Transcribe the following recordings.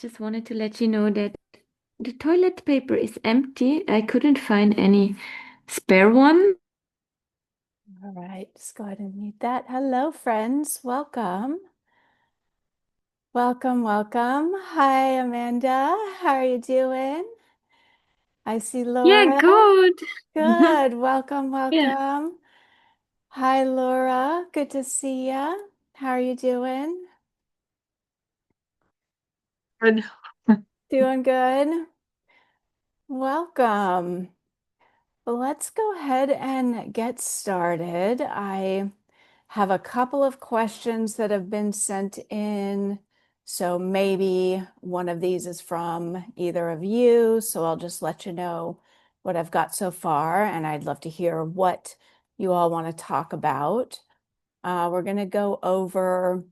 just wanted to let you know that the toilet paper is empty. I couldn't find any spare one. All right, just go ahead and mute that. Hello, friends. Welcome. Welcome, welcome. Hi, Amanda. How are you doing? I see Yeah, Laura. good. Good. Welcome, Yeah, welcome. Hi, Laura. Good to see ya. How are you doing? good. Doing good. Welcome. Let's go ahead and get started. I have a couple of questions that have been sent in. So maybe one of these is from either of you. So I'll just let you know what I've got so far. And I'd love to hear what you all want to talk about. We're going to go over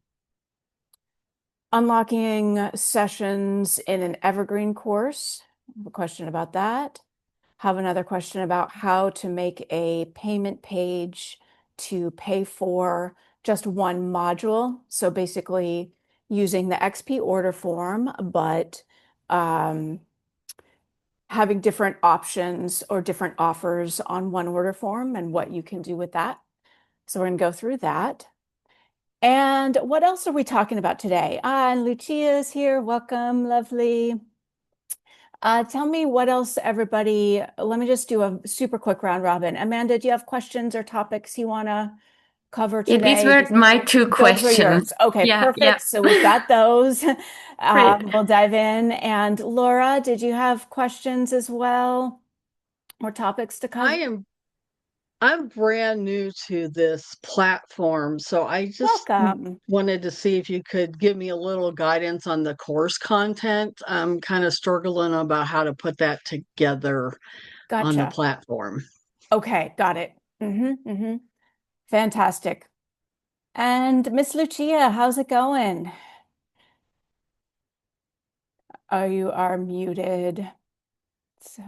unlocking sessions in an evergreen course. I have a question about that. Have another question about how to make a payment page to pay for just one module. So basically using the XP order form, but having different options or different offers on one order form and what you can do with that. So we're going to go through that. And what else are we talking about today? And Lucia is here. Welcome, lovely. Tell me what else, everybody. Let me just do a super quick round robin. Amanda, do you have questions or topics you want to cover Yeah, these today? were my two Those were yours. questions. Okay, Yeah, yeah. perfect. So we've got those. Great. We'll dive in. And Laura, did you have questions as well or topics to I cover? am I'm brand new to this platform, so I just Welcome. wanted to see if you could give me a little guidance on the course content. I'm kind of struggling about how to put that together on the Gotcha. platform. Okay, got it. Fantastic. And Miss Lucia, how's it going? Oh, you are muted. So,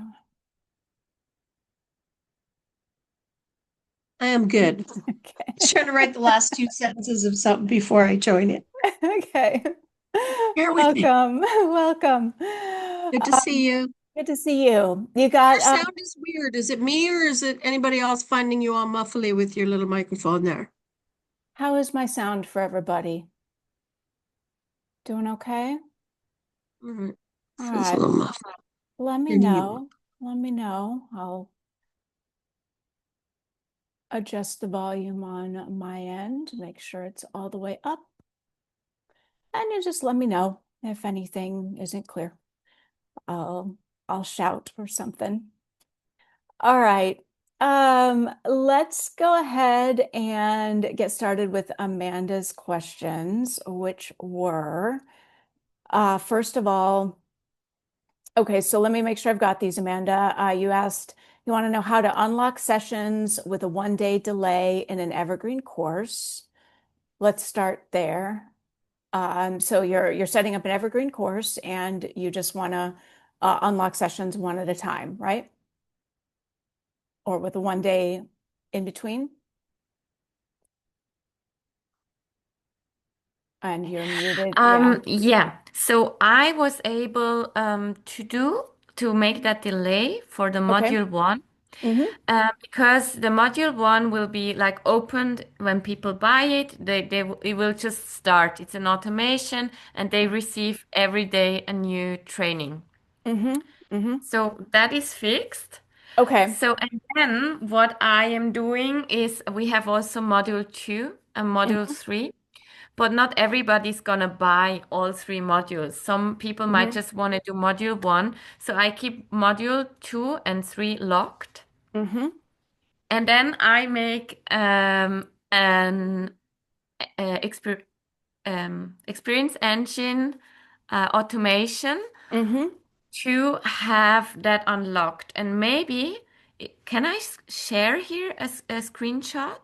I am good. okay. Just trying to write the last two sentences of something before I join it. Okay. Bear with me. Welcome. Welcome. Good to see you. Good to see you. You Your got sound is weird. Is it me or is it anybody else finding you all muffly with your little microphone there? how is my sound for everybody? Doing okay? All right. All Feels a right. little muffled. Let me Turning you up. know. Let me know. I'll adjust the volume on my end, make sure it's all the way up. And you just let me know if anything isn't clear. I'll I'll shout or something. All right. Let's go ahead and get started with Amanda's questions, which were, first of all, okay, so let me make sure I've got these, Amanda. You asked, you want to know how to unlock sessions with a 1 day delay in an evergreen course. Let's start there. So you're setting up an evergreen course and you just want to unlock sessions one at a time, right? Or with a 1 day in between. And you're muted. Yeah. Yeah. So I was able to make that delay for the Okay. module one. Mm-hmm. Because the module one will be like opened when people buy it, it will just start. It's an automation and they receive every day a new training. Mm-hmm. Mm-hmm. So that is fixed. Okay. So and then what I am doing is we have also module two and module Mm-hmm. three, but not everybody's gonna buy all three modules. Some people might Mm-hmm. just want to do module one. So I keep module two and three locked. Mm-hmm. And then I make an exper experience engine automation Mm-hmm. to have that unlocked. And maybe, can I share here a screenshot?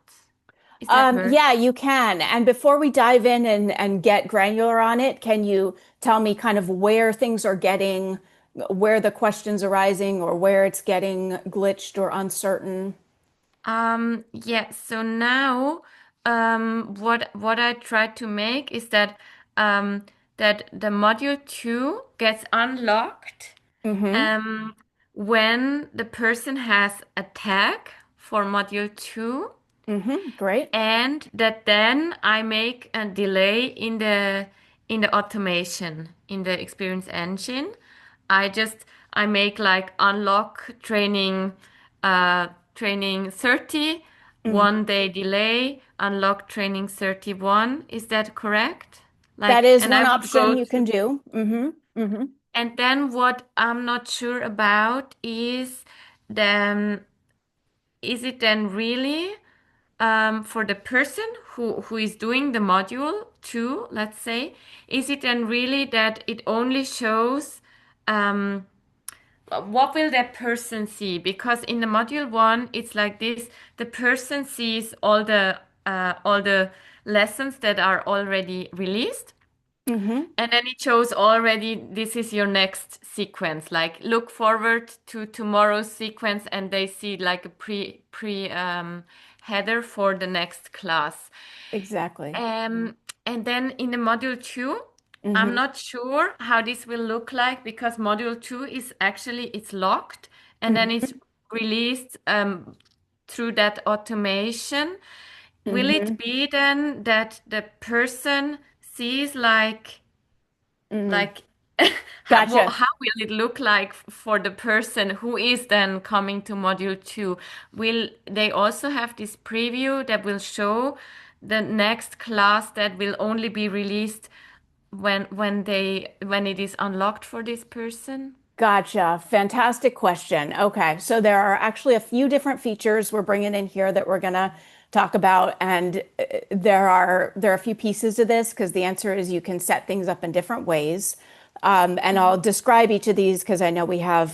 Is that work? Yeah, you can. And before we dive in and get granular on it, can you tell me kind of where things are getting, where the questions arising, or where it's getting glitched or uncertain? Yeah, so now what I try to make is that um that the module 2 gets unlocked Mm-hmm. um, when the person has a tag for module 2, Mm-hmm. Great. and that then I make a delay in the automation in the experience engine. I make like unlock training training 30, Mm. 1 day delay, unlock training 31. Is that correct? That Like, is and I one would option go you to, can do. Mm-hmm. Mm-hmm. and then what I'm not sure about is then, is it then really for the person who is doing the module 2, let's say, is it then really that it only shows what will that person see? Because in the module 1, it's like this: the person sees all the lessons that are already released. Mm-hmm. And then it shows already this is your next sequence. Like look forward to tomorrow's sequence, and they see like a pre header for the next class. Exactly. Um, and then in the module 2, I'm Mm-hmm. not sure how this will look like because module 2 is actually it's locked and then it's Mm-hmm. released through that automation. Will Mm-hmm. it be then that the person sees Mm-hmm. like Gotcha. how will it look like for the person who is then coming to module 2? Will they also have this preview that will show the next class that will only be released when it is unlocked for this person? Gotcha. Fantastic question. Okay, so there are actually a few different features we're bringing in here that we're gonna talk about, and there are a few pieces to this because the answer is you can set things up in different ways. And I'll Mhm. describe each of these because I know we have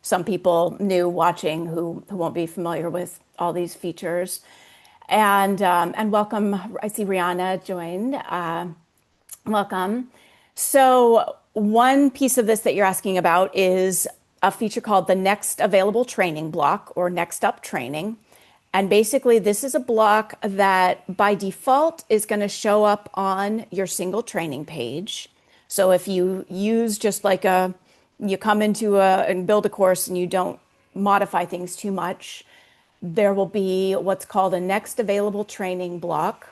some people new watching who won't be familiar with all these features. And welcome. I see Rihanna joined. Welcome. So, one piece of this that you're asking about is a feature called the next available training block or next up training. And basically, this is a block that by default is going to show up on your single training page. So, if you use just like you come into and build a course and you don't modify things too much, there will be what's called a next available training block.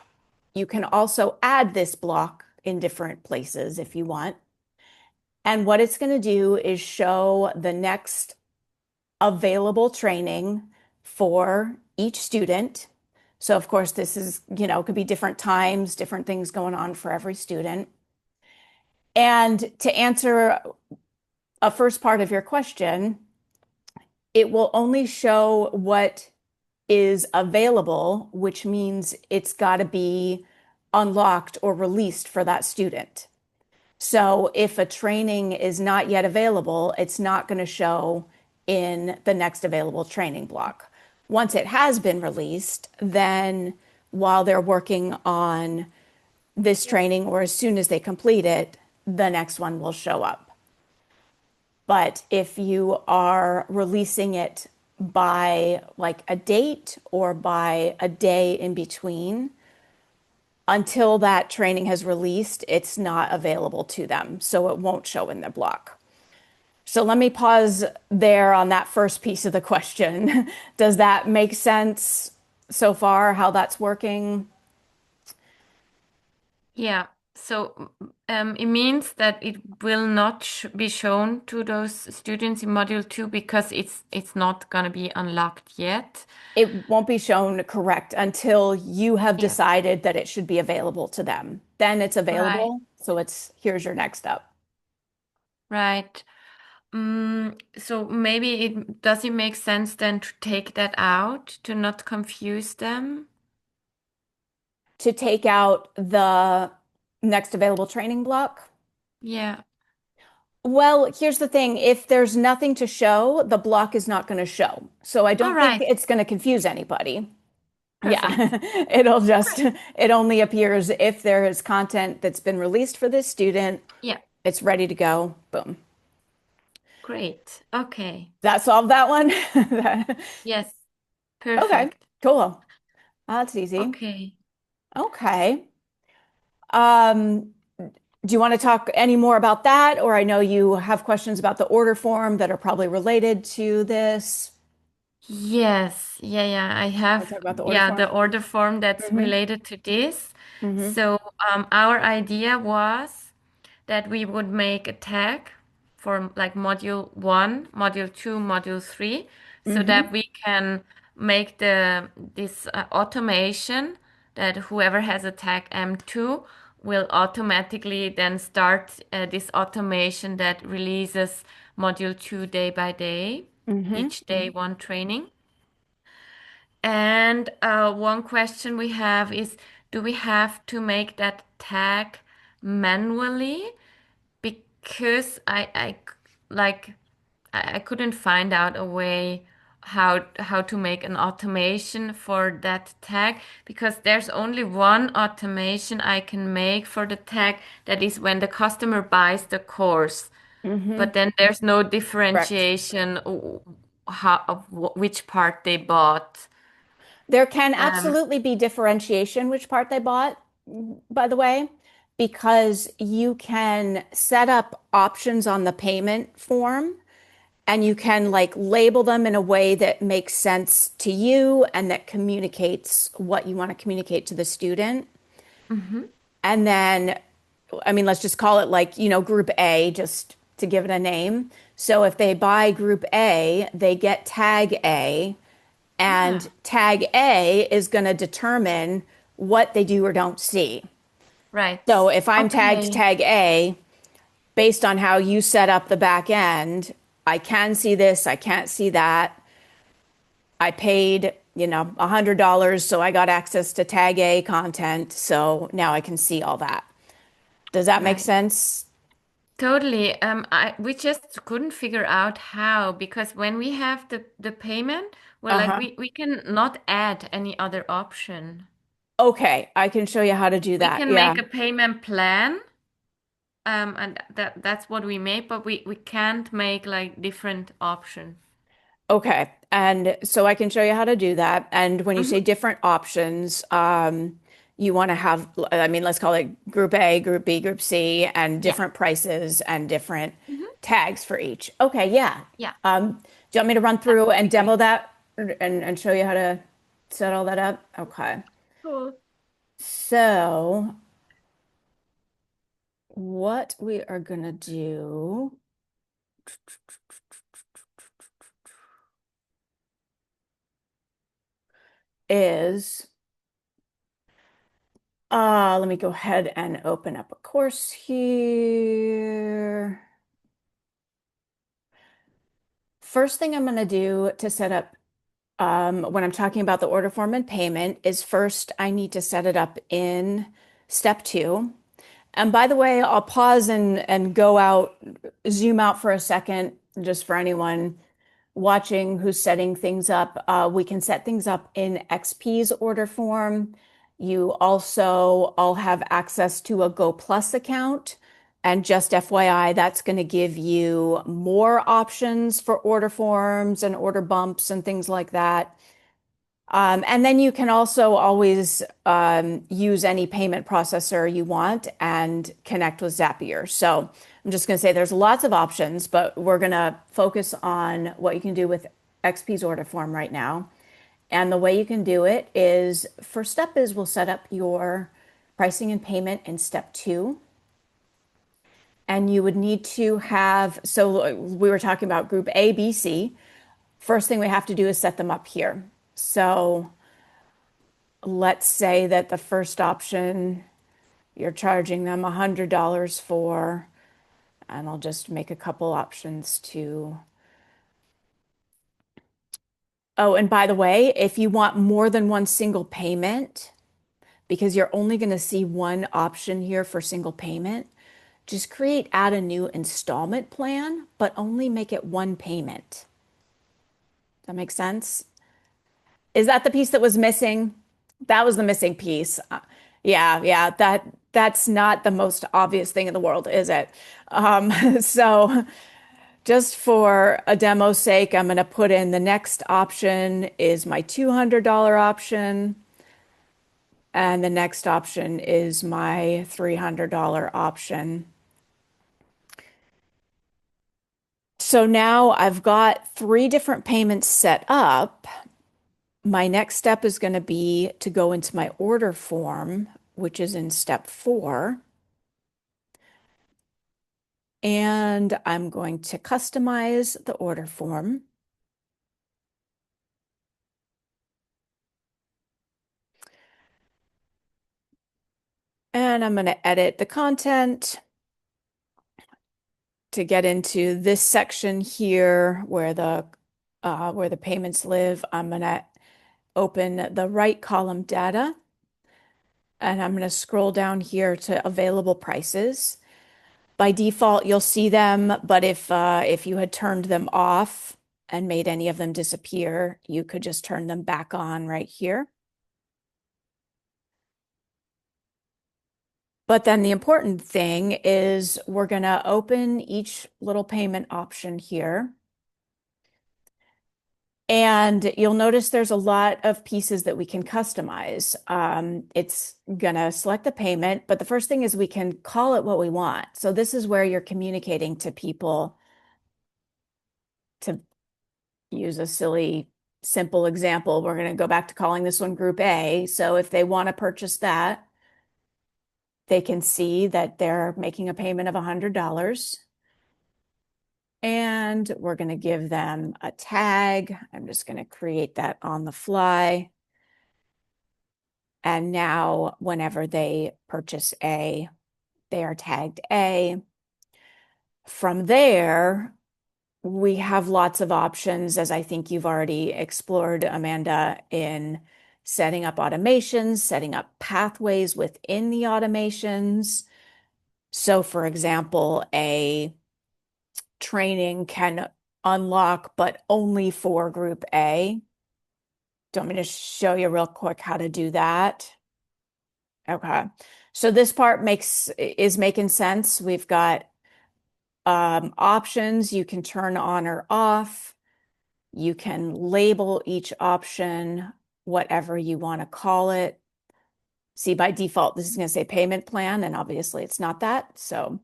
You can also add this block in different places if you want. And what it's going to do is show the next available training for each student. So, of course, this is, could be different times, different things going on for every student. And to answer a first part of your question, it will only show what is available, which means it's got to be unlocked or released for that student. So if a training is not yet available, it's not going to show in the next available training block. Once it has been released, then while they're working on this training or as soon as they complete it, the next one will show up. But if you are releasing it by like a date or by a day in between, until that training has released, it's not available to them. So it won't show in the block. So let me pause there on that first piece of the question. Does that make sense so far, how that's working? Yeah. So it means that it will not sh be shown to those students in module 2 because it's not going to be unlocked yet. It won't be shown correct until you have Yeah. decided that it should be available to them. Then it's Right. available. So it's here's your next up. Right. So maybe it does it make sense then to take that out to not confuse them? To take out the next available training block. Yeah. Well, here's the thing. If there's nothing to show, the block is not going to show. So I All don't think right. it's going to confuse anybody. Perfect. Yeah, it'll Great. just, it only appears if there is content that's been released for this student, Yeah. it's ready to go. Boom. Great. Okay. That solved that one? Yes. Okay, Perfect. cool. That's easy. Okay. Okay. Um, Do you want to talk any more about that? Or I know you have questions about the order form that are probably related to this. Yes, yeah, I Want to have, talk about the order yeah, form? the order form that's Mm-hmm. related to this. Mm-hmm. So, our idea was that we would make a tag for like module one, module two, module three, so Mm-hmm. that we can make this automation that whoever has a tag M2 will automatically then start this automation that releases module two day by day, Mm-hmm. each day one training. And one question we have is, do we have to make that tag manually? Because like I couldn't find out a way how to make an automation for that tag because there's only one automation I can make for the tag that is when the customer buys the course. Mm-hmm. But then there's no Correct. differentiation how of which part they bought. There can Um, absolutely be differentiation which part they bought, by the way, because you can set up options on the payment form and you can like label them in a way that makes sense to you and that communicates what you want to communicate to the student. mhm. And then, I mean, let's just call it like, group A, just to give it a name. So if they buy group A, they get tag A, and Ah, tag A is going to determine what they do or don't see. right. So if I'm tagged Okay. tag A, based on how you set up the back end, I can see this, I can't see that. I paid, $100, so I got access to tag A content. So now I can see all that. Does that make Right. sense? Totally. We just couldn't figure out how because when we have the payment, well, like Uh-huh. we can not add any other option. Okay, I can show you how to do We that. can Yeah. make a payment plan, and that's what we make, but we can't make like different options. Okay. And so I can show you how to do that. And when you say Hmm. different options, you want to have, I mean, let's call it group A, group B, group C, and Yeah. different prices and different Hmm. tags for each. Okay, yeah. Yeah, Do you want me to run that through would be and demo great. that and show you how to set all that up? Okay. Cool. So what we are gonna do is let me go ahead and open up a course here. First thing I'm going to do to set up when I'm talking about the order form and payment is first I need to set it up in step two. And by the way, I'll pause and go out, zoom out for a second, just for anyone watching who's setting things up. We can set things up in XP's order form. You also all have access to a Go Plus account. And just FYI, that's going to give you more options for order forms and order bumps and things like that. And then you can also always use any payment processor you want and connect with Zapier. So I'm just going to say there's lots of options, but we're going to focus on what you can do with XP's order form right now. And the way you can do it is first step is we'll set up your pricing and payment in step two. And you would need to have, so we were talking about group A, B, C. First thing we have to do is set them up here. So let's say that the first option you're charging them $100 for, and I'll just make a couple options to. Oh, and by the way, if you want more than one single payment, because you're only going to see one option here for single payment, just add a new installment plan, but only make it one payment. Does that make sense? Is that the piece that was missing? That was the missing piece. Yeah, that's not the most obvious thing in the world, is it? So just for a demo's sake, I'm going to put in the next option is my $200 option. And the next option is my $300 option. So now I've got 3 different payments set up. My next step is going to be to go into my order form, which is in step 4. And I'm going to customize the order form. And I'm going to edit the content to get into this section here where the payments live. I'm going to open the right column data, and I'm going to scroll down here to available prices. By default, you'll see them, but if you had turned them off and made any of them disappear, you could just turn them back on right here. But then the important thing is we're going to open each little payment option here. And you'll notice there's a lot of pieces that we can customize. It's going to select the payment, but the first thing is we can call it what we want. So this is where you're communicating to people, to use a silly, simple example. We're going to go back to calling this one Group A. So if they want to purchase that, they can see that they're making a payment of $100. And we're going to give them a tag. I'm just going to create that on the fly. And now whenever they purchase A, they are tagged A. From there, we have lots of options, as I think you've already explored, Amanda, in setting up automations, setting up pathways within the automations. So for example, a training can unlock, but only for Group A. Do you want me to show you real quick how to do that? Okay. So this part is making sense. We've got options you can turn on or off. You can label each option whatever you want to call it. See, by default, this is going to say payment plan, and obviously it's not that. So,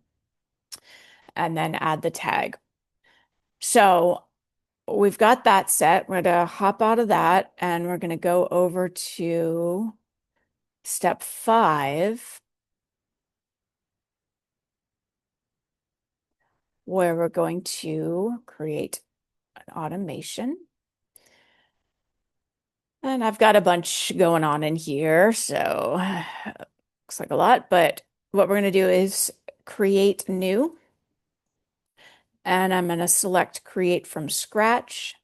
and then add the tag. So we've got that set. We're going to hop out of that and we're going to go over to step 5, where we're going to create an automation. And I've got a bunch going on in here, so looks like a lot, but what we're going to do is create new. And I'm going to select create from scratch.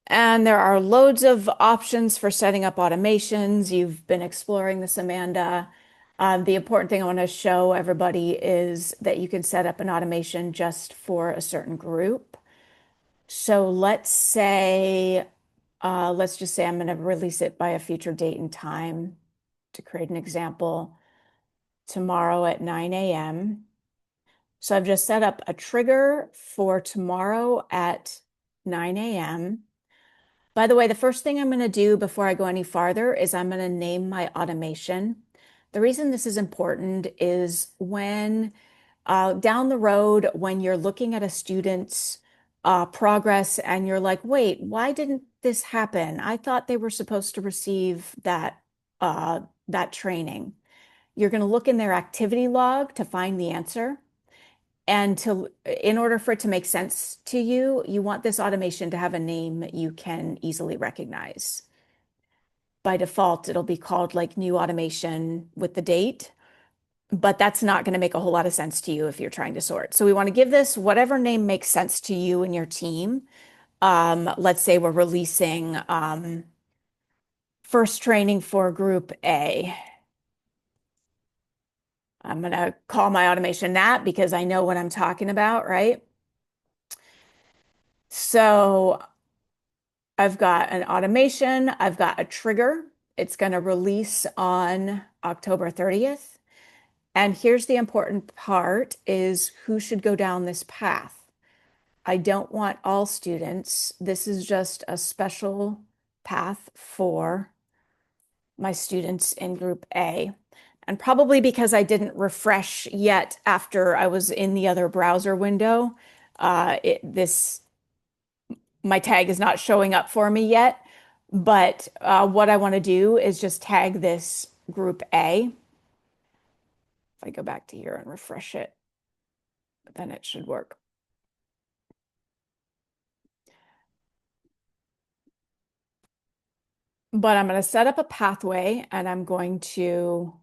And there are loads of options for setting up automations. You've been exploring this, Amanda. The important thing I want to show everybody is that you can set up an automation just for a certain group. So let's just say I'm going to release it by a future date and time. To create an example, tomorrow at 9 a.m. So I've just set up a trigger for tomorrow at 9 a.m. By the way, the first thing I'm going to do before I go any farther is I'm going to name my automation. The reason this is important is when down the road, when you're looking at a student's progress and you're like, wait, why didn't this happen? I thought they were supposed to receive that training. You're going to look in their activity log to find the answer. And in order for it to make sense to you, you want this automation to have a name you can easily recognize. By default, it'll be called like new automation with the date, but that's not going to make a whole lot of sense to you if you're trying to sort. So we want to give this whatever name makes sense to you and your team. Let's say we're releasing first training for Group A. I'm going to call my automation that because I know what I'm talking about, right? So I've got an automation, I've got a trigger. It's going to release on October 30th. And here's the important part is who should go down this path. I don't want all students. This is just a special path for my students in group A. And probably because I didn't refresh yet after I was in the other browser window, this my tag is not showing up for me yet. But what I want to do is just tag this group A. If I go back to here and refresh it, then it should work. But I'm going to set up a pathway and I'm going to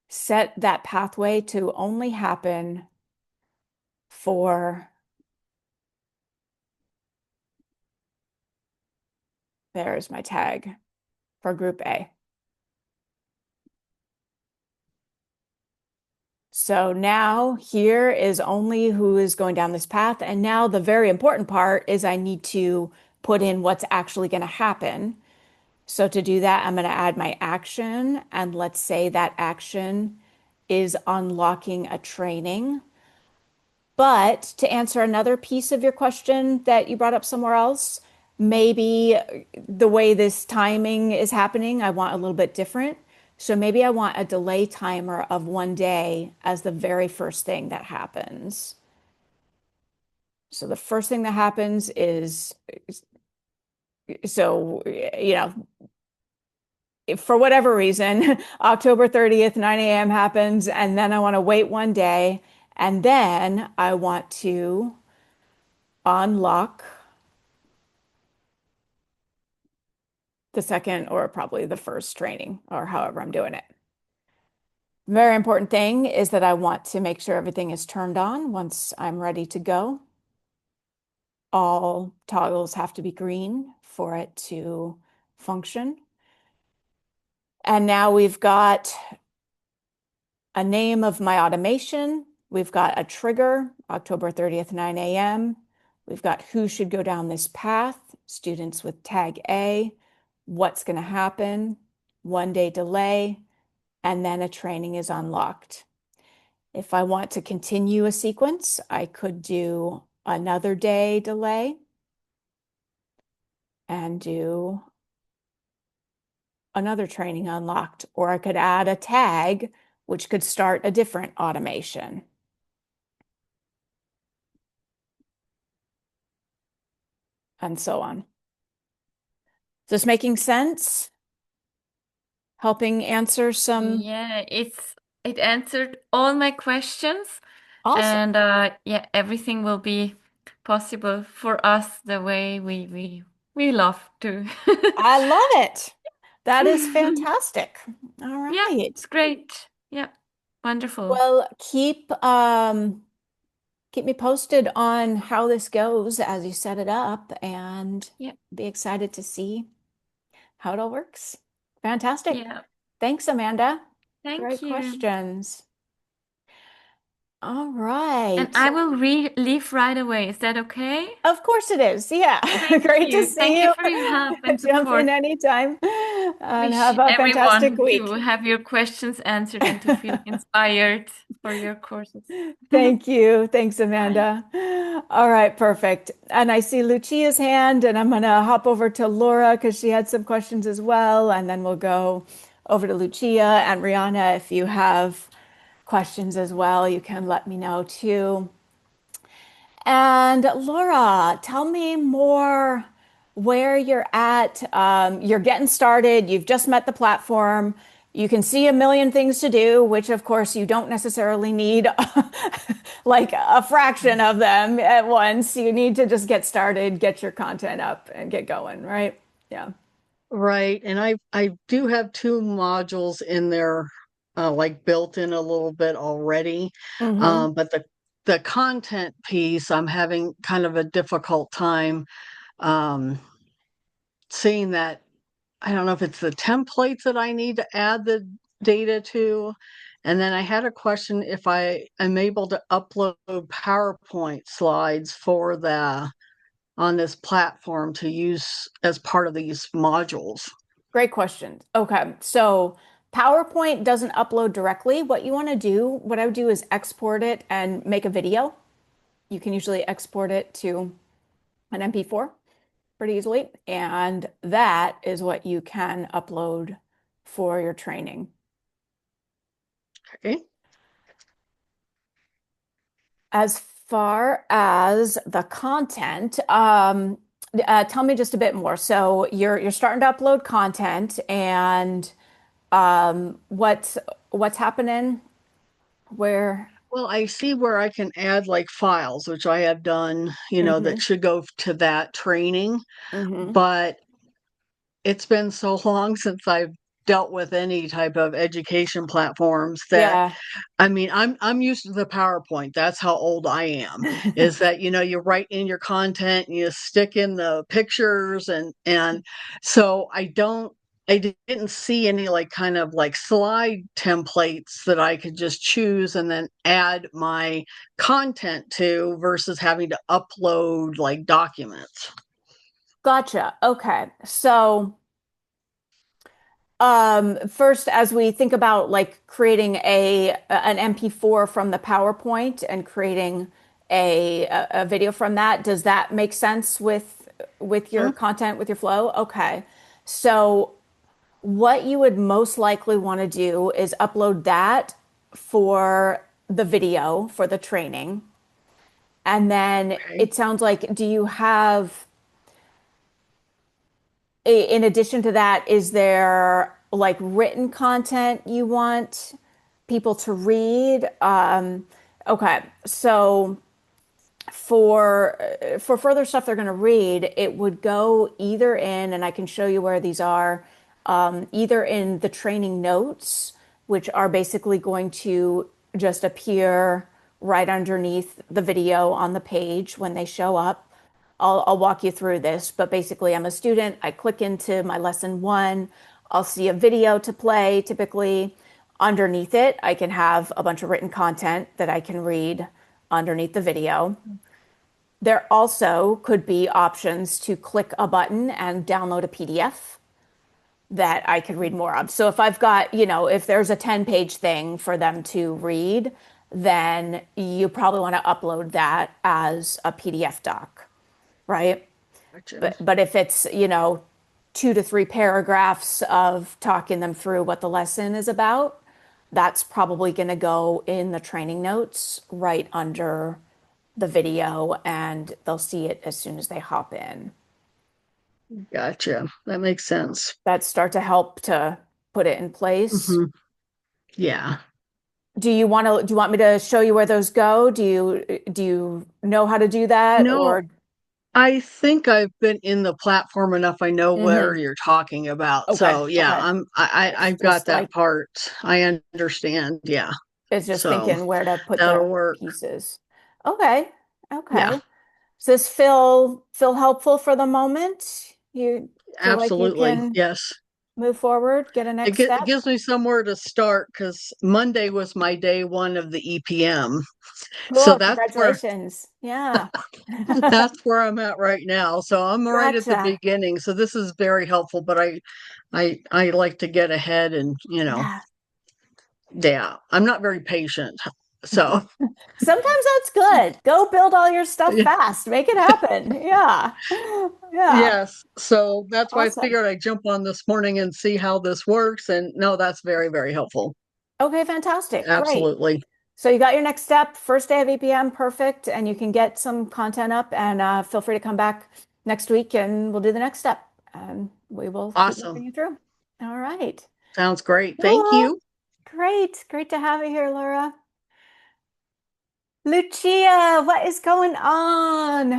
set that pathway to only happen for, there's my tag for group A. So now here is only who is going down this path. And now the very important part is I need to put in what's actually going to happen. So to do that, I'm going to add my action. And let's say that action is unlocking a training. But to answer another piece of your question that you brought up somewhere else, maybe the way this timing is happening, I want a little bit different. So maybe I want a delay timer of 1 day as the very first thing that happens. So the first thing that happens is, so, for whatever reason, October 30th, 9 a.m. happens, and then I want to wait 1 day, and then I want to unlock the second or probably the first training or however I'm doing it. Very important thing is that I want to make sure everything is turned on once I'm ready to go. All toggles have to be green for it to function. And now we've got a name of my automation. We've got a trigger, October 30th, 9 a.m. We've got who should go down this path, students with tag A, what's going to happen, 1 day delay, and then a training is unlocked. If I want to continue a sequence, I could do another day delay and do another training unlocked, or I could add a tag, which could start a different automation. And so on. Is this making sense? Helping answer some? Yeah, it answered all my questions, Awesome. and yeah, everything will be possible for us the way we love to. I love it. That is fantastic. All Yeah, right. it's great. Yeah, wonderful. Well, keep me posted on how this goes as you set it up and Yeah, be excited to see how it all works. Fantastic. yeah. Thanks, Amanda. Thank Great you. questions. All And right. I will re leave right away. Is that okay? Of course it is. Yeah. Thank Great to you. see Thank you you. for your help and Jump in support. anytime and Wish have a fantastic everyone to week. have your questions answered and to feel inspired for your courses. Thank you. Thanks, Bye. Amanda. All right, perfect. And I see Lucia's hand, and I'm going to hop over to Laura because she had some questions as well. And then we'll go over to Lucia and Rihanna. If you have questions as well, you can let me know too. And Laura, tell me more where you're at. You're getting started. You've just met the platform. You can see a million things to do, which of course you don't necessarily need like a fraction of them at once. You need to just get started, get your content up and get going, right? Yeah. Right. And I do have two modules in there, like built in a little bit already. Mm-hmm. But the content piece, I'm having kind of a difficult time um seeing that. I don't know if it's the templates that I need to add the data to. And then I had a question if I am able to upload PowerPoint slides for the on this platform to use as part of these modules. Great question. Okay. So PowerPoint doesn't upload directly. What you want to do, what I would do is export it and make a video. You can usually export it to an MP4 pretty easily. And that is what you can upload for your training. Okay. As far as the content, tell me just a bit more. So you're starting to upload content, and what's happening? Where? Well, I see where I can add like files, which I have done, that Mm-hmm. should go to that training. Mm-hmm. But it's been so long since I've dealt with any type of education platforms that Yeah. I mean, I'm used to the PowerPoint. That's how old I am. Is that, you write in your content, and you stick in the pictures and so I didn't see any like kind of like slide templates that I could just choose and then add my content to versus having to upload like documents. Gotcha. Okay. So first, as we think about like creating an MP4 from the PowerPoint and creating a video from that, does that make sense with your Hmm? content, with your flow? Okay. So what you would most likely want to do is upload that for the video for the training. And then Okay. it sounds like, do you have in addition to that, is there like written content you want people to read? Okay, so for further stuff they're going to read, it would go either in, and I can show you where these are, either in the training notes, which are basically going to just appear right underneath the video on the page when they show up. I'll walk you through this, but basically, I'm a student. I click into my lesson one. I'll see a video to play typically. Underneath it, I can have a bunch of written content that I can read underneath the video. There also could be options to click a button and download a PDF that I could read more of. So if I've got, if there's a 10-page thing for them to read, then you probably want to upload that as a PDF doc, right? Gotcha. But if it's, 2 to 3 paragraphs of talking them through what the lesson is about, that's probably going to go in the training notes right under the video, and they'll see it as soon as they hop in. Gotcha. That makes sense. That start to help to put it in place. Hmm. Yeah. Do you want me to show you where those go? Do you know how to do that, No, or I think I've been in the platform enough. I know where Mhm. you're talking about. Okay, So yeah, okay. It's I've got just that like part. I understand. Yeah. it's just So thinking where to put that'll the work. pieces. Okay. Yeah, Okay. Does this feel helpful for the moment? You feel like you absolutely. can Yes. move forward, get a next It step? gives me somewhere to start because Monday was my day one of the EPM. So Cool. Congratulations. Yeah. that's where I'm at right now. So I'm right at the Gotcha. beginning. So this is very helpful, but I like to get ahead and, Yeah. yeah, I'm not very patient. So Sometimes that's good. Go build all your stuff fast. Make it happen. Yeah. Yeah. yes, so that's why I Awesome. figured I'd jump on this morning and see how this works. And no, that's very, very helpful. Okay, fantastic. Great. Absolutely. So you got your next step, first day of EPM, perfect, and you can get some content up and feel free to come back next week and we'll do the next step and we will keep Awesome. moving you through. All right. Sounds great. Thank Cool. you. Great. Great to have you here, Laura. Lucia, what is going on?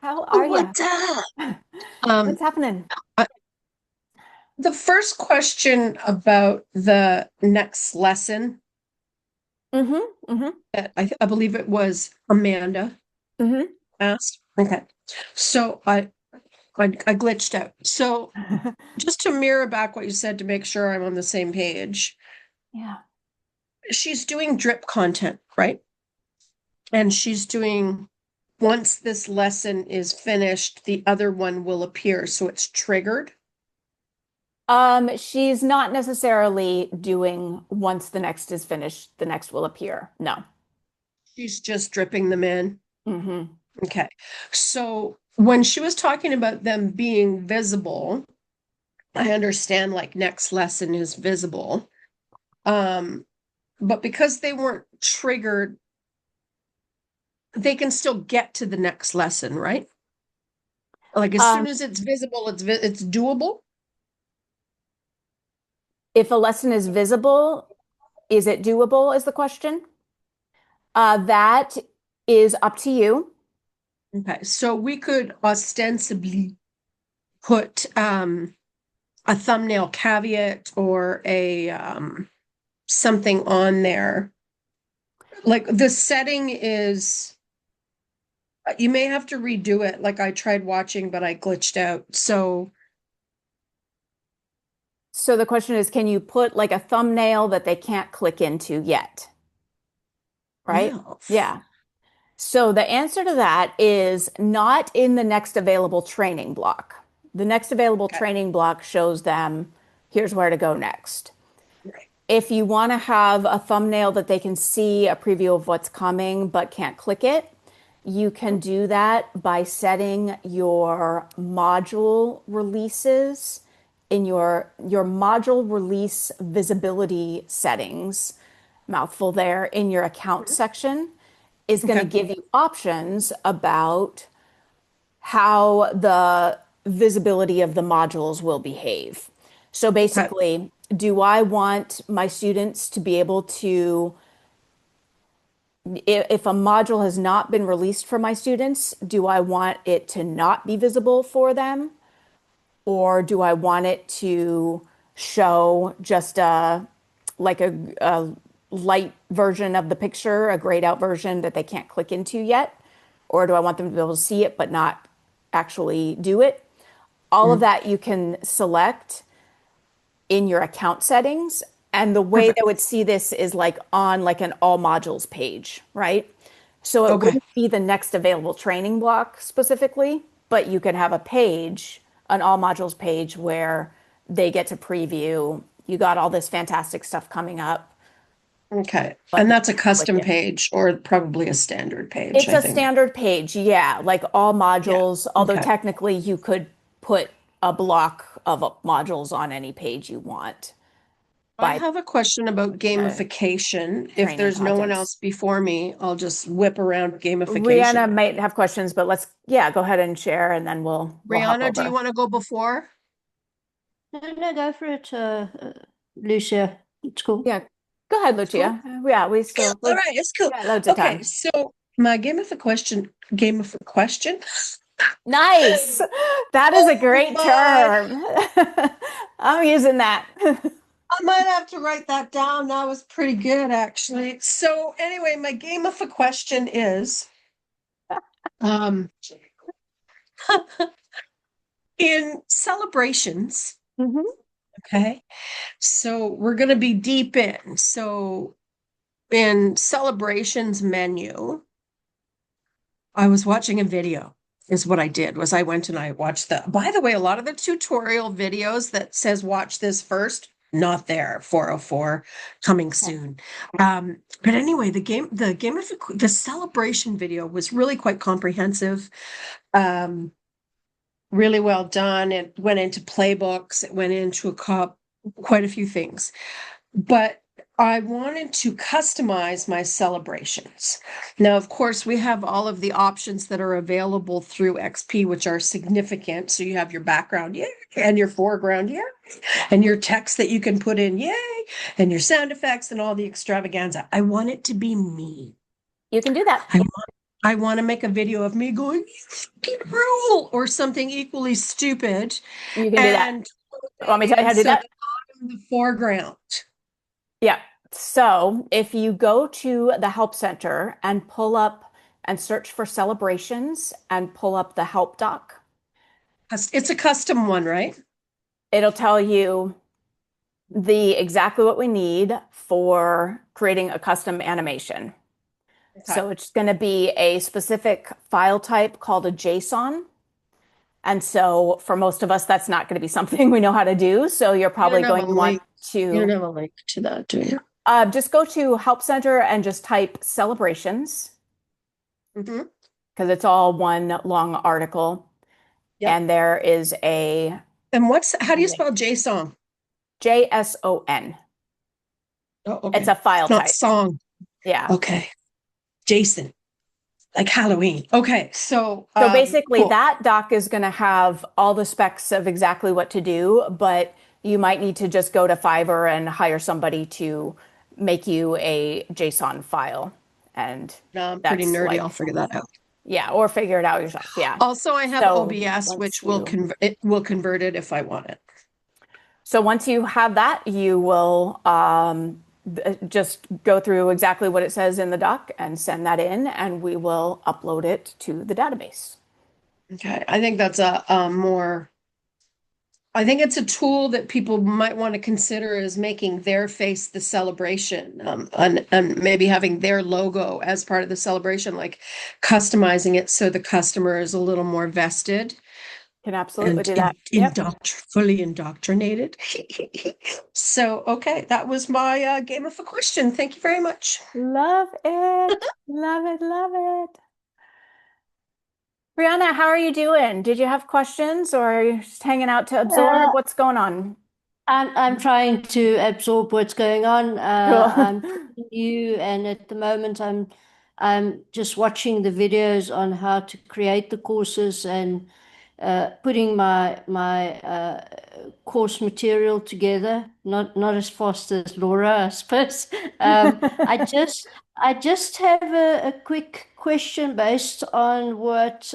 How Oh, are you? what's up? What's Um, happening? uh, the first question about the next lesson, Mm-hmm. Mm-hmm. I believe it was Amanda asked. Okay. So I glitched out. So Mm-hmm. just to mirror back what you said to make sure I'm on the same page, Yeah. she's doing drip content, right? And she's doing, once this lesson is finished, the other one will appear. So it's triggered. She's not necessarily doing once the next is finished, the next will appear. No. She's just dripping them in. Mm-hmm. Okay. So when she was talking about them being visible, I understand like next lesson is visible. But because they weren't triggered, they can still get to the next lesson, right? Like as soon Um, as it's visible, it's doable. if a lesson is visible, is it doable, is the question? That is up to you. Okay, so we could ostensibly put a thumbnail caveat or a something on there. Like the setting is, you may have to redo it. Like I tried watching, but I glitched out. So So the question is, can you put like a thumbnail that they can't click into yet? Right? yeah. Yeah. So the answer to that is not in the next available training block. The next available Okay. training block shows them here's where to go next. Right. If you want to have a thumbnail that they can see a preview of what's coming but can't click it, you can do that by setting your module releases in your module release visibility settings, mouthful there, in your account section is going to Okay. give you options about how the visibility of the modules will behave. So Okay. basically, do I want my students to be able to, if a module has not been released for my students, do I want it to not be visible for them? Or do I want it to show just a light version of the picture, a grayed out version that they can't click into yet? Or do I want them to be able to see it but not actually do it? All of Mm. that you can select in your account settings. And the way Perfect. that would see this is like on like an all modules page, right? So it Okay. wouldn't be the next available training block specifically, but you could have a page, an all modules page where they get to preview. You got all this fantastic stuff coming up, Okay. but And they that's a can't click custom it. page or probably a standard page, It's I a think. standard page, yeah, like all Yeah. modules, although Okay. technically you could put a block of modules on any page you want I by have a question about uh, gamification. If training there's no one contents. else before me, I'll just whip around gamification. Rihanna might have questions, but let's, yeah, go ahead and share and then we'll hop Brianna, do you over. want to go before? No, no, go for it, Lucia. It's cool. Yeah, go ahead, It's cool. Lucia. Yeah, Yeah, all right, it's we cool. got loads of Okay, time. so my game of a question. Nice. That is a Oh great my, term. I'm using that. I might have to write that down. That was pretty good, actually. So anyway, my game of a question is, um, in celebrations, Mhm. okay? So we're going to be deep in. So in celebrations menu, I was watching a video is what I did was I went and I watched by the way, a lot of the tutorial videos that says watch this first, not there, 404 coming soon. But anyway, the celebration video was really quite comprehensive. Um, really well done. It went into playbooks, it went into quite a few things. But I wanted to customize my celebrations. Now, of course, we have all of the options that are available through XP, which are significant. So you have your background, yay, and your foreground, yay, and your text that you can put in, yay, and your sound effects and all the extravaganza. I want it to be me. You can do that. I want to make a video of me going, you fucking rule, or something equally stupid, You can do that. and Want me to tell you how to do so that? that I'm in the foreground. Yeah. So if you go to the Help Center and pull up and search for celebrations and pull up the help doc, It's a custom one, right? it'll tell you the exactly what we need for creating a custom animation. Okay. So it's going to be a specific file type called a JSON. And so for most of us, that's not going to be something we know how to do. So you're You don't probably have a going to want link. You don't to have a link to that, do you? just go to Help Center and just type celebrations Mm-hmm. because it's all one long article. Yep. and there is a And how do you spell JSON? JSON. Oh, It's okay. a file Not type. song. Yeah. Okay. Jason, like Halloween. Okay. So, So basically, cool. that doc is going to have all the specs of exactly what to do, but you might need to just go to Fiverr and hire somebody to make you a JSON file. And No, I'm pretty that's nerdy. like, I'll figure that out. yeah, or figure it out yourself. Yeah. Also, I have So OBS, once which will you convert it if I want it. So once you have that, you will just go through exactly what it says in the doc and send that in, and we will upload it to the database. Okay. I think that's I think it's a tool that people might want to consider as making their face the celebration, and maybe having their logo as part of the celebration, like customizing it so the customer is a little more vested Can absolutely and do that. Yep. fully indoctrinated. So, okay, that was my game of a question. Thank you very much. Love it. Love it. Love it. Brianna, how are you doing? Did you have questions or are you just hanging out to absorb? Uh, What's going on? I'm trying to absorb what's going on. Cool. I'm pretty new, and at the moment, I'm just watching the videos on how to create the courses and putting my course material together. Not as fast as Laura, I suppose. I just have a quick question based on what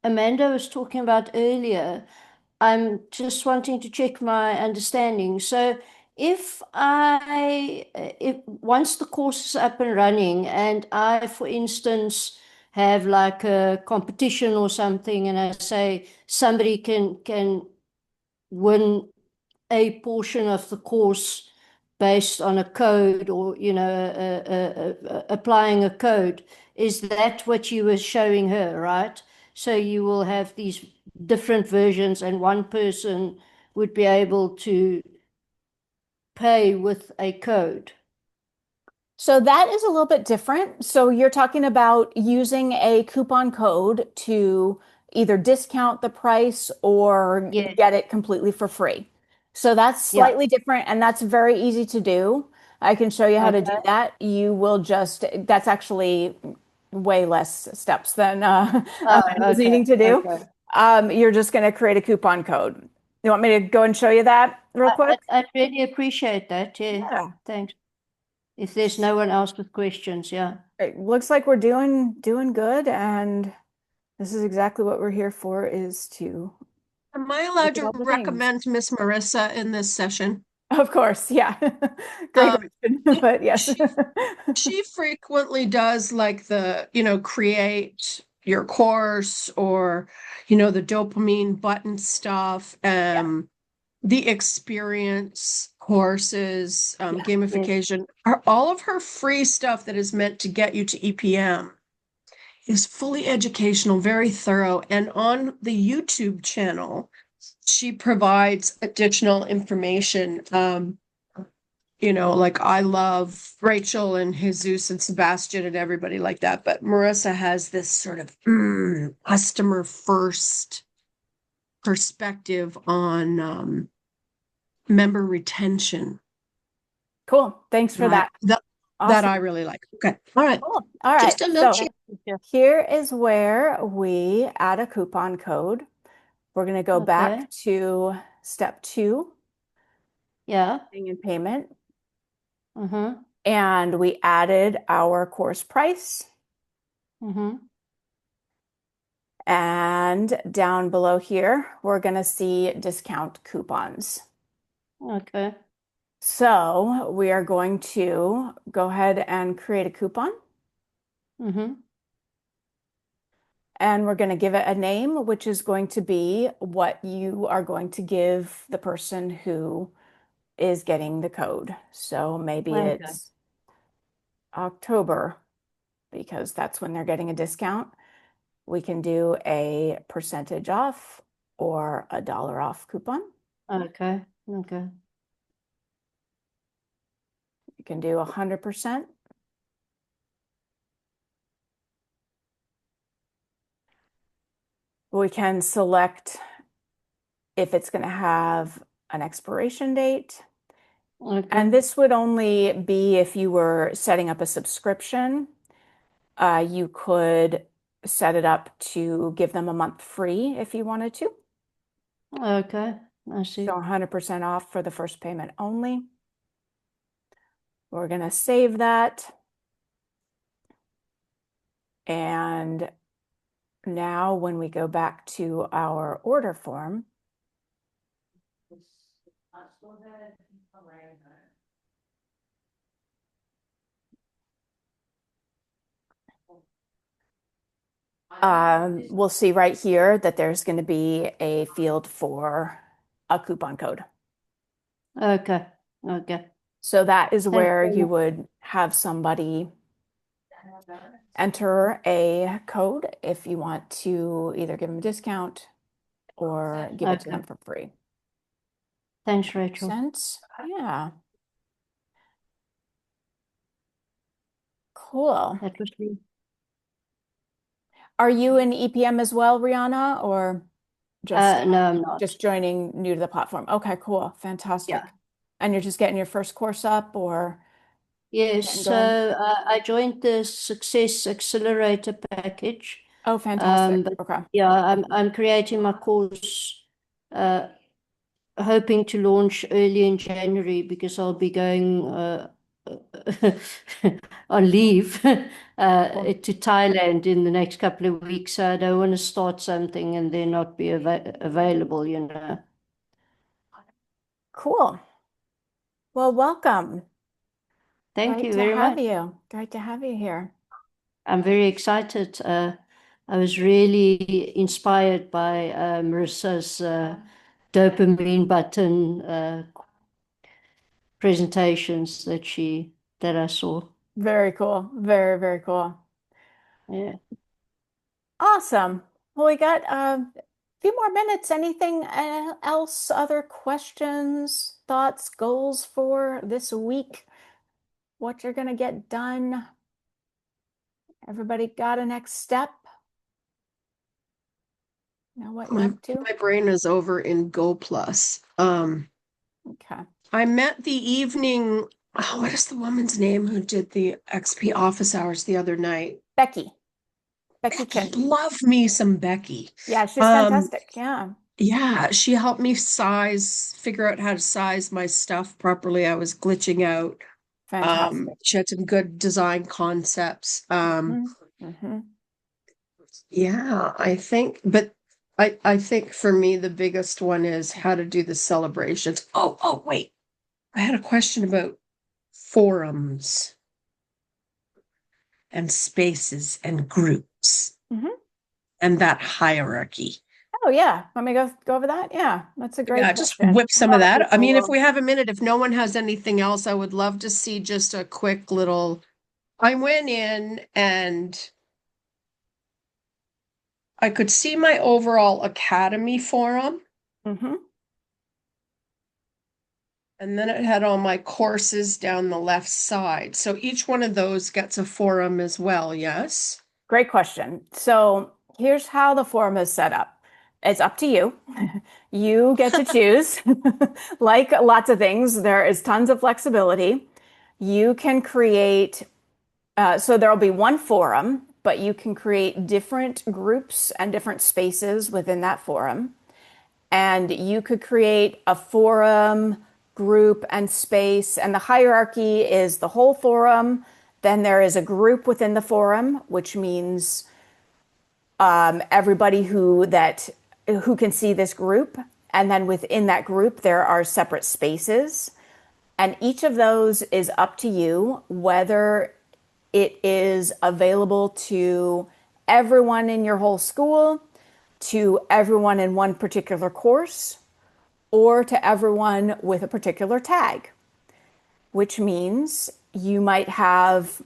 Amanda was talking about earlier. I'm just wanting to check my understanding. So if once the course is up and running and I, for instance, have like a competition or something, and I say somebody can win a portion of the course based on a code, or applying a code, is that what you were showing her, right? So you will have these different versions, and one person would be able to pay with a code. So that is a little bit different. So you're talking about using a coupon code to either discount the price or Yeah. get it completely for free. So that's Yeah. slightly different and that's very easy to do. I can show you how to do Okay. that. You will just, that's actually way less steps than Oh, Amanda's okay. needing to do. Okay. You're just going to create a coupon code. You want me to go and show you that real quick? I'd really appreciate that. Yeah. Yeah. Thanks. If there's no one else with questions, yeah. It looks like we're doing good, and this is exactly what we're here for, is to Am I look allowed at to all the things. recommend Miss Marissa in this session? Of course, yeah. Great Um, question, but yes. she she frequently does like create your course, or the dopamine button stuff, Yeah. the experience courses, Yeah. Yes. gamification, all of her free stuff that is meant to get you to EPM is fully educational, very thorough. And on the YouTube channel, she provides additional information. Like I love Rachel and Jesus and Sebastian and everybody like that, but Marissa has this sort of customer first perspective on member retention Cool. Thanks for that that. that that Awesome. I really like. Okay. All right. Cool. All right. Just a little So check. here is where we add a coupon code. We're going to go Okay. back to step 2, Yeah. paying and payment, Mm-hmm. and we added our course price. Mm-hmm. And down below here, we're going to see discount coupons. Okay. So we are going to go ahead and create a coupon, Mm-hmm. and we're going to give it a name, which is going to be what you are going to give the person who is getting the code. So maybe Okay. it's October, because that's when they're getting a discount. We can do a percentage off or a dollar off coupon. Okay. Okay. You can do 100%. we can select if it's going to have an expiration date. Okay. And this would only be if you were setting up a subscription. You could set it up to give them a month free if you wanted to. Okay, I see. So 100% off for the first payment only. We're going to save that. And now when we go back to our order form, we'll see right here that there's going to be a field for a coupon code. Okay, okay. So that is Thank where you. you would have somebody enter a code if you want to either give them a discount or give it to them Okay. for free. Thanks, Makes Rachel. sense? Yeah. Cool. That was me. Are you in EPM as well, Rihanna, or just No, I'm not. just joining new to the platform? Okay, cool. Fantastic. Yeah. And you're just getting your first course up or Yes, getting so going? I joined the Success Accelerator package. Oh, fantastic. But Okay. yeah, I'm creating my course, hoping to launch early in January because I'll be going on leave Cool. to Thailand in the next couple of weeks. So I don't want to start something and then not be available, you know. Cool. Well, welcome. Thank Great you to very have much. you. Great to have you here. I'm very excited. I was really inspired by Marissa's dopamine button presentations that I saw. Very cool. Very, very cool. Yeah. Awesome. Well, we got a few more minutes. Anything else? Other questions, thoughts, goals for this week? What you're going to get done? Everybody got a next step? Know what you're My up to? my brain is over in Go Plus. Okay. I met the evening. Oh, what is the woman's name who did the XP office hours the other night? Becky. Becky Becky, Chin. love me some Becky. Yeah, she's Um, fantastic. Yeah. yeah, she helped me figure out how to size my stuff properly. I was glitching out. Fantastic. She had some good design concepts. Hmm. Hmm. Yeah, I think for me the biggest one is how to do the celebrations. Oh, wait. I had a question about forums and spaces and groups Hmm. and that hierarchy. Oh, yeah. Want me to go over that? Yeah, that's a great Yeah, just question. whip A some of lot of that. I people mean, if will. we have a minute, if no one has anything else, I would love to see just a quick little. I went in and I could see my overall academy forum, Hmm. and then it had all my courses down the left side. So each one of those gets a forum as well, yes? Great question. So here's how the forum is set up. It's up to you. You get to choose. Like lots of things, there is tons of flexibility. You can create, so there'll be one forum, but you can create different groups and different spaces within that forum. And you could create a forum, group, and space. And the hierarchy is the whole forum. Then there is a group within the forum, which means everybody who can see this group. And then within that group, there are separate spaces. And each of those is up to you whether it is available to everyone in your whole school, to everyone in one particular course, or to everyone with a particular tag, which means you might have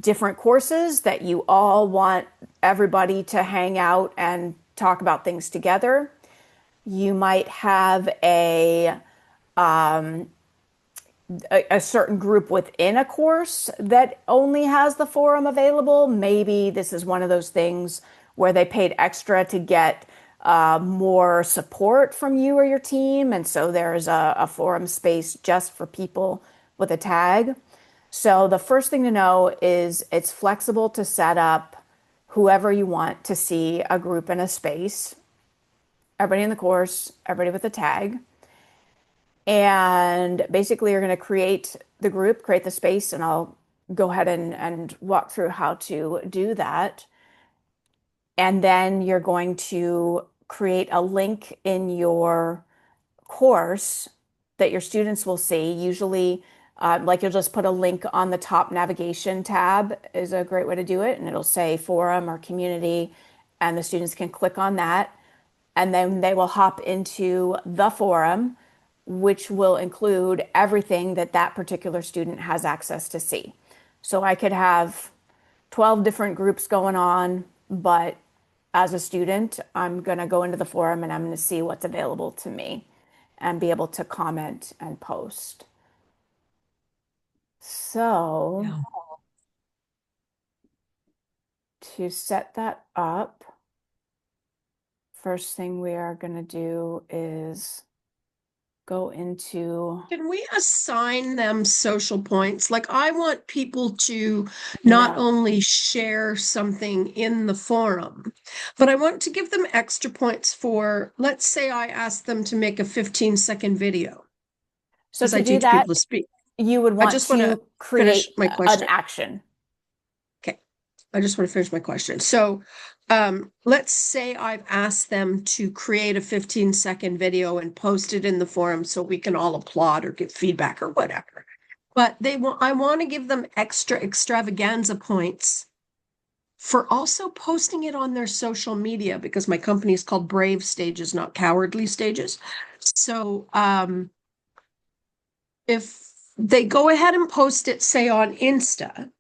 different courses that you all want everybody to hang out and talk about things together. You might have a certain group within a course that only has the forum available. Maybe this is one of those things where they paid extra to get more support from you or your team. And so there's a forum space just for people with a tag. So the first thing to know is it's flexible to set up whoever you want to see a group in a space, everybody in the course, everybody with a tag. And basically, you're going to create the group, create the space, and I'll go ahead and walk through how to do that. And then you're going to create a link in your course that your students will see. Usually, like you'll just put a link on the top navigation tab is a great way to do it. And it'll say forum or community, and the students can click on that. And then they will hop into the forum, which will include everything that that particular student has access to see. So I could have 12 different groups going on, but as a student, I'm going to go into the forum and I'm going to see what's available to me and be able to comment and post. So Yeah. to set that up, first thing we are going to do is go into. Can we assign them social points? Like, I want people to not No. only share something in the forum, but I want to give them extra points for, let's say I ask them to make a 15-second video So because to I do teach people that, to speak. you would I want just want to to finish create my an question. action. Okay. I just want to finish my question. So, let's say I've asked them to create a 15-second video and post it in the forum so we can all applaud or give feedback or whatever. But I want to give them extra extravaganza points for also posting it on their social media because my company is called Brave Stages, not Cowardly Stages. So, if they go ahead and post it, say on Insta,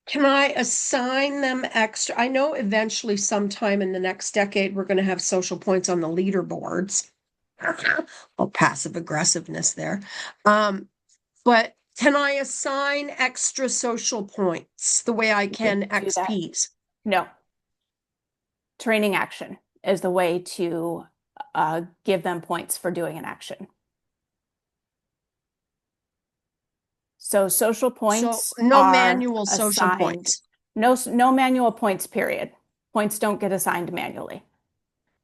can I assign them extra? I know eventually sometime in the next decade, we're going to have social points on the leaderboards. Well, passive aggressiveness there. But can I assign extra social points the way I You could can do that. XPs? No. Training action is the way to give them points for doing an action. So social So points no are manual social assigned. points. No manual points, period. Points don't get assigned manually.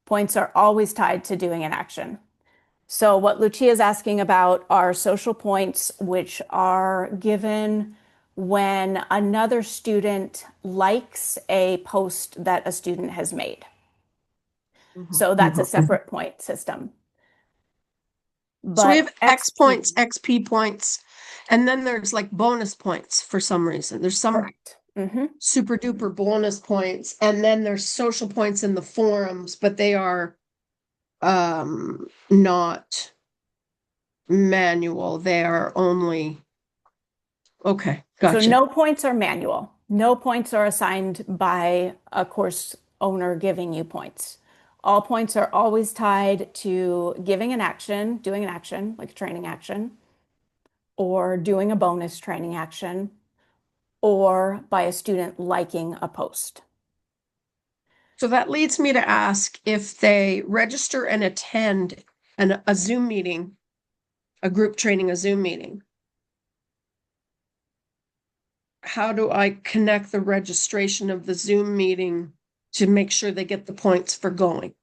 Points are always tied to doing an action. So what Lucia is asking about are social points, which are given when another student likes a post that a student has made. So that's a separate point system. So we But have X points, XP points, and then there's like bonus points for some reason. There's some correct. Mm-hmm. super duper bonus points, and then there's social points in the forums, but they are not manual. They are only okay, So gotcha. no points are manual. No points are assigned by a course owner giving you points. All points are always tied to giving an action, doing an action, like a training action, or doing a bonus training action, or by a student liking a post. So that leads me to ask if they register and attend a Zoom meeting, a group training, a Zoom meeting. How do I connect the registration of the Zoom meeting to make sure they get the points for going?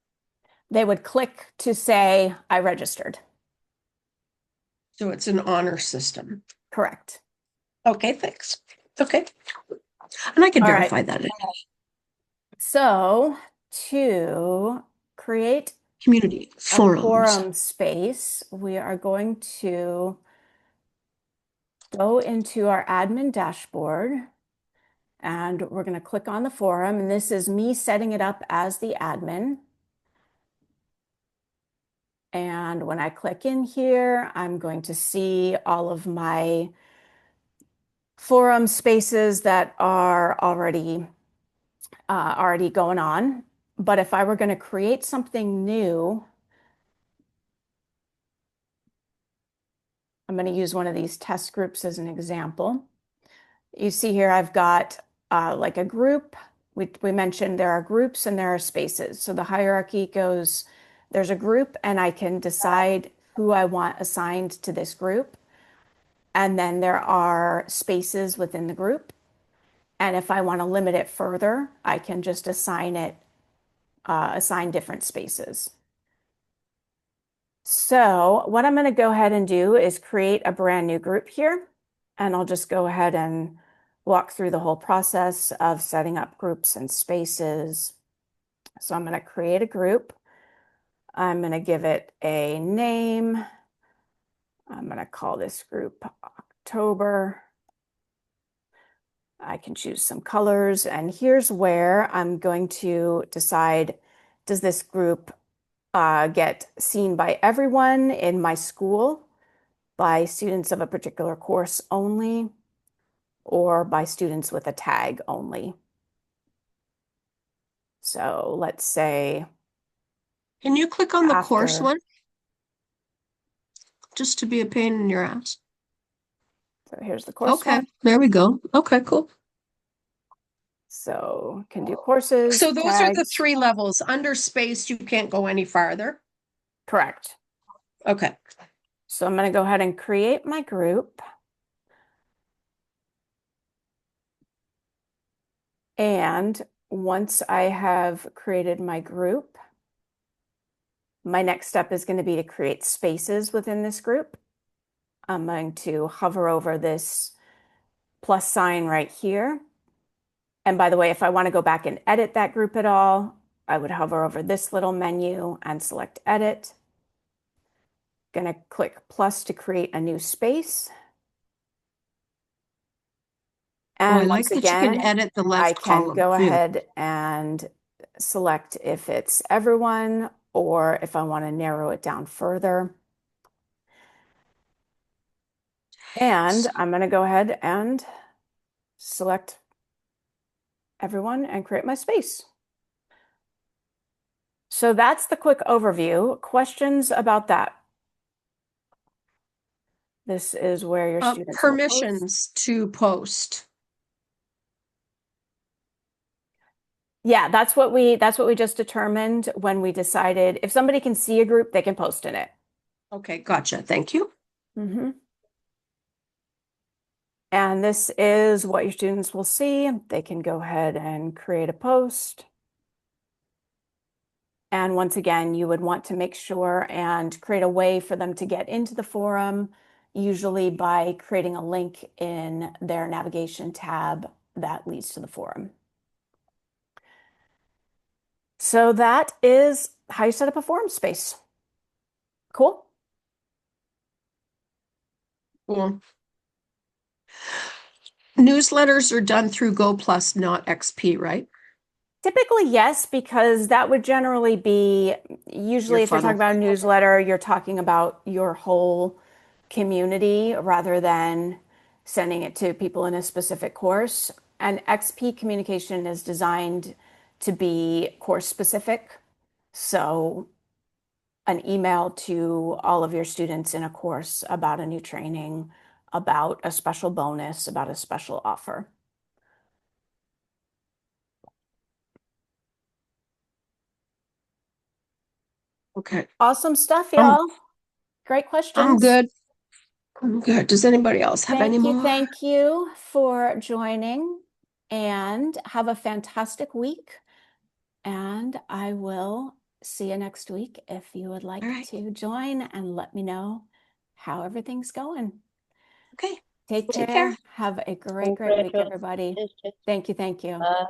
They would click to say, I registered. So it's an honor system. Correct. Okay, thanks. Okay. And I can All verify right. that. So to create Community a forums. forum space, we are going to go into our admin dashboard and we're going to click on the forum. And this is me setting it up as the admin. And when I click in here, I'm going to see all of my forum spaces that are already going on. But if I were going to create something new, I'm going to use one of these test groups as an example. You see here, I've got like a group we mentioned there are groups and there are spaces. So the hierarchy goes, there's a group and I can decide who I want assigned to this group. And then there are spaces within the group. And if I want to limit it further, I can just assign different spaces. So what I'm going to go ahead and do is create a brand new group here. And I'll just go ahead and walk through the whole process of setting up groups and spaces. So I'm going to create a group. I'm going to give it a name. I'm going to call this group October. I can choose some colors, and here's where I'm going to decide, does this group get seen by everyone in my school, by students of a particular course only, or by students with a tag only? So let's say Can you click on the course after, one? Just to be a pain in your ass. so here's the course Okay, one. there we go. Okay, cool. So can do courses, So those are the tags. 3 levels. Under space, you can't go any farther. Correct. Okay. So I'm going to go ahead and create my group. And once I have created my group, my next step is going to be to create spaces within this group. I'm going to hover over this plus sign right here. And by the way, if I want to go back and edit that group at all, I would hover over this little menu and select edit. Going to click plus to create a new space. Oh, I And like once that you can again, edit the I left can column go too. ahead and select if it's everyone or if I want to narrow it down further. And I'm going to go ahead and select everyone and create my space. So that's the quick overview. Questions about that? This is where your students will post. Permissions to post. Yeah, that's what we just determined when we decided if somebody can see a group, they can post in it. Okay, gotcha. Thank you. Mm-hmm. And this is what your students will see. They can go ahead and create a post. And once again, you would want to make sure and create a way for them to get into the forum, usually by creating a link in their navigation tab that leads to the forum. So that is how you set up a forum space. Cool. Cool. Newsletters are done through Go Plus, not XP, right? Typically, yes, because that would generally be, usually Your if you're talking funnel. about a newsletter, you're talking about your whole community rather than sending it to people in a specific course. And XP communication is designed to be course specific. So an email to all of your students in a course about a new training, about a special bonus, about a special offer. Okay. Awesome stuff, I'm, y'all. Great I'm questions. good. I'm good. Does anybody else have any more? Thank you for joining and have a fantastic week. And I will see you next week if you would like All right. to join and let me know how everything's going. Okay. Take Take care. care. Have a great week, everybody. Thank you. Bye.